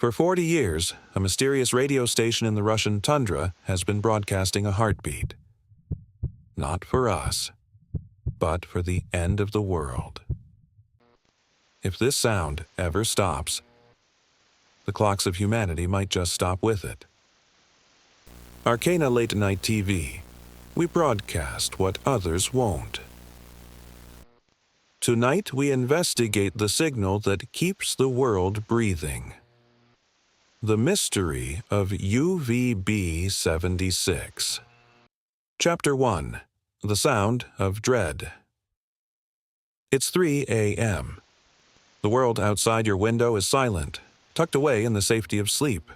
For 40 years, a mysterious radio station in the Russian tundra has been broadcasting a heartbeat. Not for us, but for the end of the world. If this sound ever stops, the clocks of humanity might just stop with it. Arcana Late Night TV. We broadcast what others won't. Tonight we investigate the signal that keeps the world breathing. The mystery of UVB-76. Chapter 1. The Sound of Dread. It's 3 a.m. The world outside your window is silent, tucked away in the safety of sleep.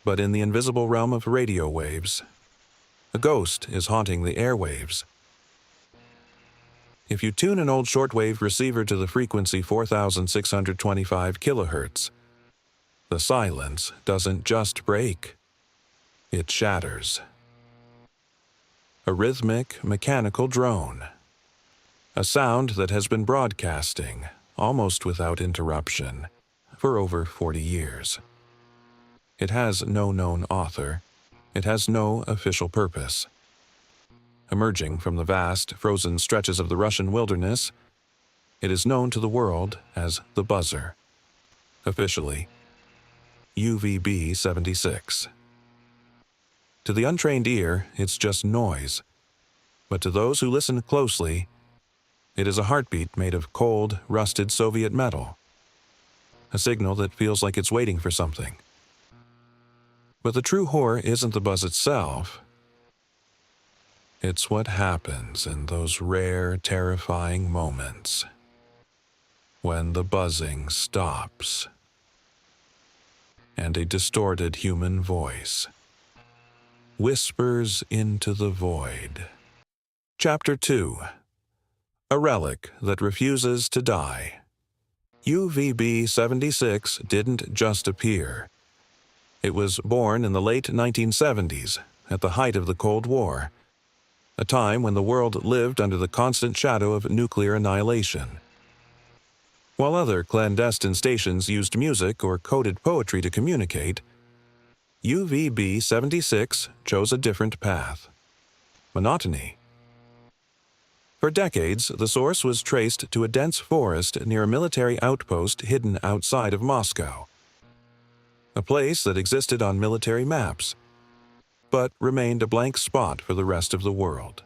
But in the invisible realm of radio waves, a ghost is haunting the airwaves. If you tune an old shortwave receiver to the frequency 4,625 kilohertz, the silence doesn't just break, it shatters. A rhythmic, mechanical drone. A sound that has been broadcasting, almost without interruption, for over 40 years. It has no known author. It has no official purpose. Emerging from the vast, frozen stretches of the Russian wilderness, it is known to the world as the buzzer. Officially, UVB-76. To the untrained ear, it's just noise. But to those who listen closely, it is a heartbeat made of cold, rusted Soviet metal. A signal that feels like it's waiting for something. But the true horror isn't the buzz itself. It's what happens in those rare, terrifying moments when the buzzing stops and a distorted human voice whispers into the void. Chapter 2. A Relic That Refuses to Die. UVB-76 didn't just appear. It was born in the late 1970s, at the height of the Cold War, a time when the world lived under the constant shadow of nuclear annihilation. While other clandestine stations used music or coded poetry to communicate, UVB-76 chose a different path. Monotony. For decades, the source was traced to a dense forest near a military outpost hidden outside of Moscow. A place that existed on military maps, but remained a blank spot for the rest of the world.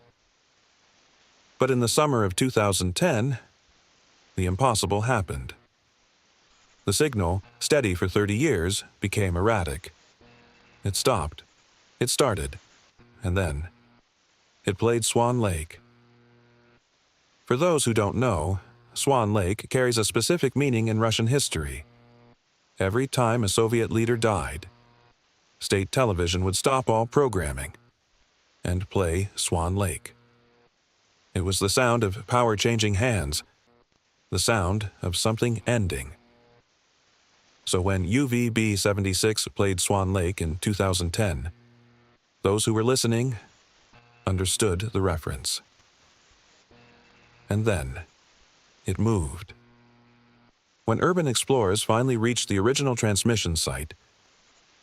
But in the summer of 2010, the impossible happened. The signal, steady for 30 years, became erratic. It stopped. It started. And then, it played Swan Lake. For those who don't know, Swan Lake carries a specific meaning in Russian history. Every time a Soviet leader died, state television would stop all programming and play Swan Lake. It was the sound of power changing hands, the sound of something ending. So when UVB-76 played Swan Lake in 2010, those who were listening understood the reference. And then, it moved. When urban explorers finally reached the original transmission site,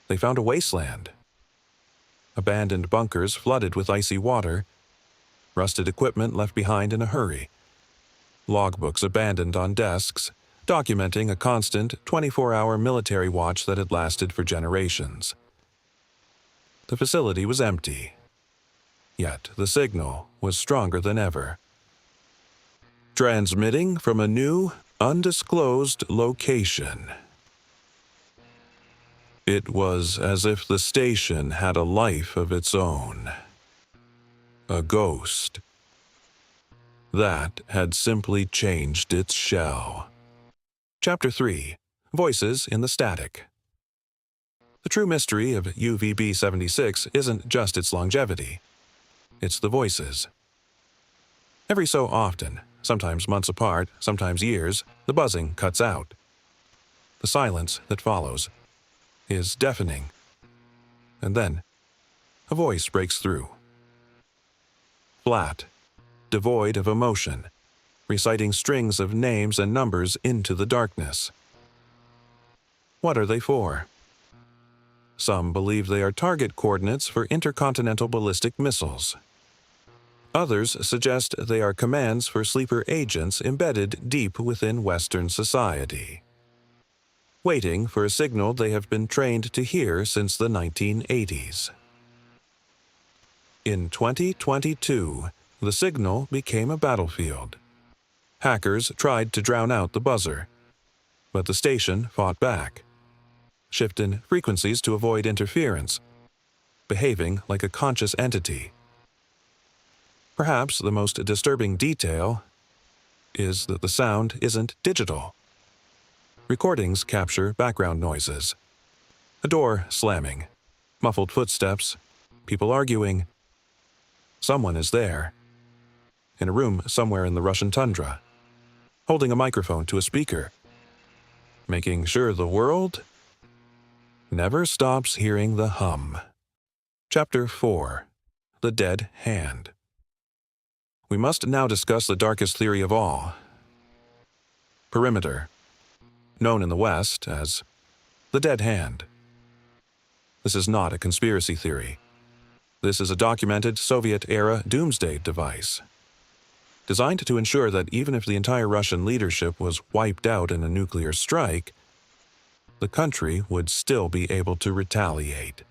they found a wasteland. Abandoned bunkers flooded with icy water, rusted equipment left behind in a hurry, logbooks abandoned on desks, documenting a constant 24-hour military watch that had lasted for generations. The facility was empty, yet the signal was stronger than ever. Transmitting from a new, undisclosed location. It was as if the station had a life of its own. A ghost that had simply changed its shell. Chapter 3. Voices in the Static. The true mystery of UVB-76 isn't just its longevity. It's the voices. Every so often, sometimes months apart, sometimes years, the buzzing cuts out. The silence that follows is deafening. And then, a voice breaks through. Flat, devoid of emotion, reciting strings of names and numbers into the darkness. What are they for? Some believe they are target coordinates for intercontinental ballistic missiles. Others suggest they are commands for sleeper agents embedded deep within Western society, waiting for a signal they have been trained to hear since the 1980s. In 2022, the signal became a battlefield. Hackers tried to drown out the buzzer, but the station fought back, shifting frequencies to avoid interference, behaving like a conscious entity. Perhaps the most disturbing detail is that the sound isn't digital. Recordings capture background noises. A door slamming, muffled footsteps, people arguing. Someone is there, in a room somewhere in the Russian tundra, holding a microphone to a speaker, making sure the world never stops hearing the hum. Chapter 4. The Dead Hand. We must now discuss the darkest theory of all. Perimeter, known in the West as the Dead Hand. This is not a conspiracy theory. This is a documented Soviet-era Doomsday device, designed to ensure that even if the entire Russian leadership was wiped out in a nuclear strike, the country would still be able to retaliate.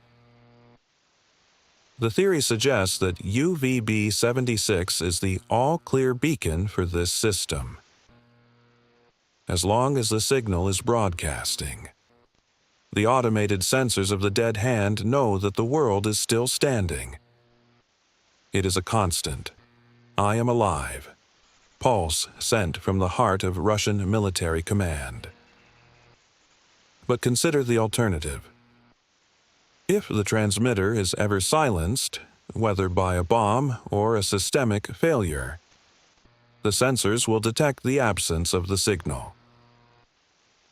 The theory suggests that UVB-76 is the all-clear beacon for this system, as long as the signal is broadcasting. The automated sensors of the Dead Hand know that the world is still standing. It is a constant. I am alive. Pulse sent from the heart of Russian military command. But consider the alternative. If the transmitter is ever silenced, whether by a bomb or a systemic failure, the sensors will detect the absence of the signal.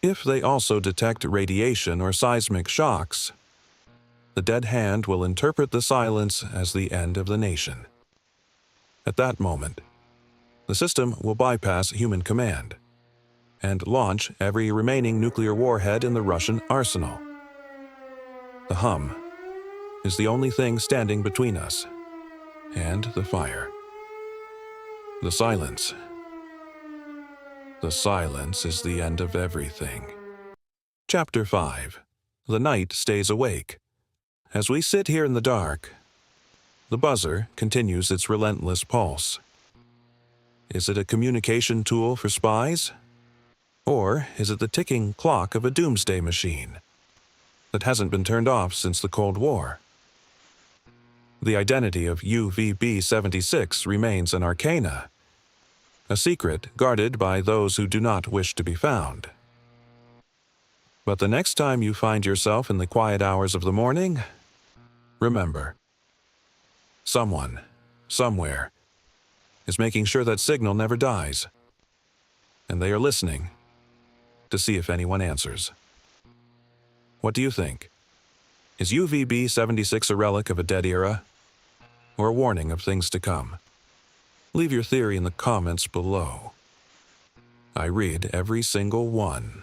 If they also detect radiation or seismic shocks, the Dead Hand will interpret the silence as the end of the nation. At that moment, the system will bypass human command and launch every remaining nuclear warhead in the Russian arsenal. The hum is the only thing standing between us and the fire. The silence. The silence is the end of everything. Chapter 5. The night stays awake. As we sit here in the dark, the buzzer continues its relentless pulse. Is it a communication tool for spies? Or is it the ticking clock of a doomsday machine that hasn't been turned off since the Cold War? The identity of UVB-76 remains an arcana, a secret guarded by those who do not wish to be found. But the next time you find yourself in the quiet hours of the morning, remember, someone, somewhere, is making sure that signal never dies, and they are listening to see if anyone answers. What do you think? Is UVB-76 a relic of a dead era, or a warning of things to come? Leave your theory in the comments below. I read every single one.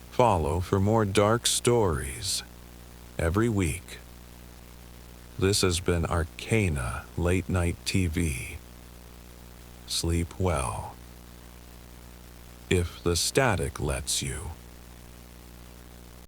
Follow for more dark stories every week. This has been Arcana Late Night TV. Sleep well, if the static lets you.